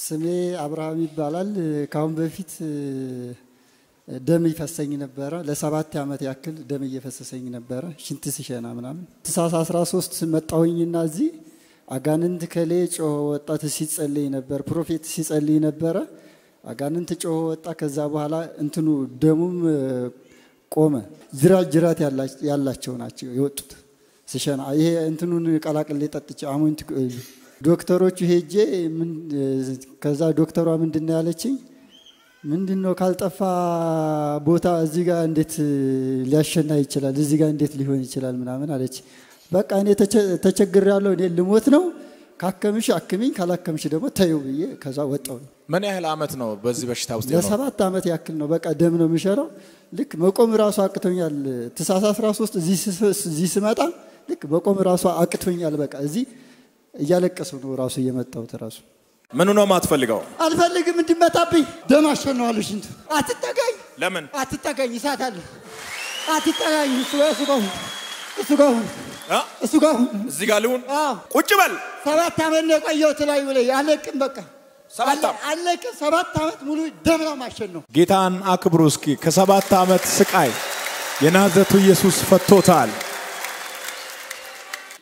ስሜ አብርሃም ይባላል ካሁን በፊት ደም ይፈሰኝ ነበር ለ7 አመት ያክል ደም እየፈሰሰኝ ነበር ሽንት ሲሸና ምናምን ተሳሳ 13 መጣውኝና እዚ አጋንንት ከሌ ጮህ ወጣት ሲጸልይ ነበር ፕሮፌት ሲጸልይ ነበር አጋንንት ጮህ ወጣ ከዛ በኋላ እንትኑ ደሙም ቆመ ጅራት ያላቸው ናቸው የወጡት ሲሸና ይሄ እንትኑን ቀላቅል ሊጠጥጭ አሞንት ዶክተሮቹ ሄጄ ከዛ ዶክተሯ ምንድነው ያለችኝ ምንድነው ካልጠፋ ቦታ እዚህ ጋር እንዴት ሊያሸና ይችላል እዚህ ጋር እንዴት ሊሆን ይችላል ምናምን አለች በቃ እኔ ተቸግሬያለሁ እኔ ልሞት ነው ካከምሽ አክሚኝ ካላከምሽ ደግሞ ተይው ብዬ ከዛ ወጣው ምን ያህል አመት ነው በዚህ በሽታ ውስጥ ነው ለ7 አመት ያክል ነው በቃ ደም ነው የሚሸረው ልክ መቆም ራሱ አቅቶኛል ተሳሳ 13 እዚህ ስመጣ ልክ መቆም ራሱ አቅቶኛል በቃ እዚህ እያለቀሰው ነው ራሱ እየመጣው ተራሱ ምኑ ነው ማትፈልገው አልፈልግም እንድመጣብኝ ደም አሸነዋለሁ ሽንቱ አትጠጋኝ ለምን አትጠጋኝ ይሳታል አትጠጋኝ እሱ ጋር እዚህ ጋር ልሁን ቁጭ በል 7 አመት ነው ቆየሁት ላይ ብለ ያለቅም በቃ 7 አመት ሙሉ ደም ነው ማሸነው ጌታን አክብሩ እስኪ ከ7 አመት ስቃይ የናዝሬቱ ኢየሱስ ፈቶታል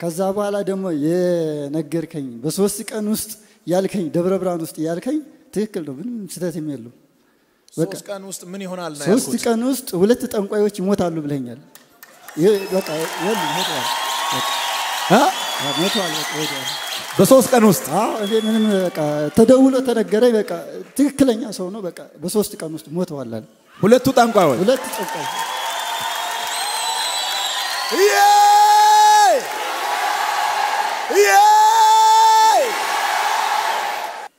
ከዛ በኋላ ደግሞ የነገርከኝ በ3 ቀን ውስጥ ያልከኝ ደብረ ብርሃን ውስጥ ያልከኝ ትክክል ነው ምንም ስህተት የለም በቃ 3 ቀን ውስጥ ምን ይሆናል ነው ያልኩት 3 ቀን ውስጥ 2 ጠንቋዮች ይሞታሉ ብለኛል በቃ ሞተዋል በ3 ቀን ውስጥ እኔ ምንም በቃ ተደውሎ ተነገረኝ በቃ ትክክለኛ ሰው ነው በቃ በ3 ቀን ውስጥ ሞተዋል አለ 2 ጠንቋዮች 2 ጠንቋዮች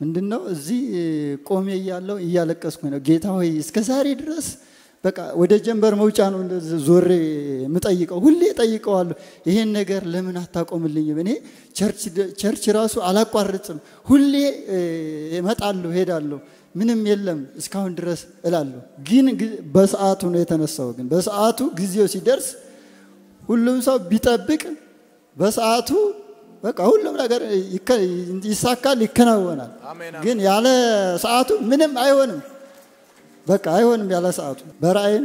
ምንድነው እዚህ ቆሜ ያለው እያለቀስኩ ነው ጌታ ሆይ እስከ ዛሬ ድረስ በቃ ወደ ጀንበር መውጫ ነው ዞሬ ምጠይቀው ሁሌ ጠይቀዋለሁ ይሄን ነገር ለምን አታቆምልኝም እኔ ቸርች ራሱ አላቋርጥም ሁሌ እመጣለሁ ሄዳለሁ ምንም የለም እስካሁን ድረስ እላለሁ ግን በሰዓቱ ነው የተነሳው ግን በሰዓቱ ጊዜው ሲደርስ ሁሉም ሰው ቢጠብቅ በሰዓቱ በቃ ሁሉም ነገር ይሳካል ይከናወናል ግን ያለ ሰዓቱ ምንም አይሆንም በቃ አይሆንም ያለ ሰዓቱ በራእይ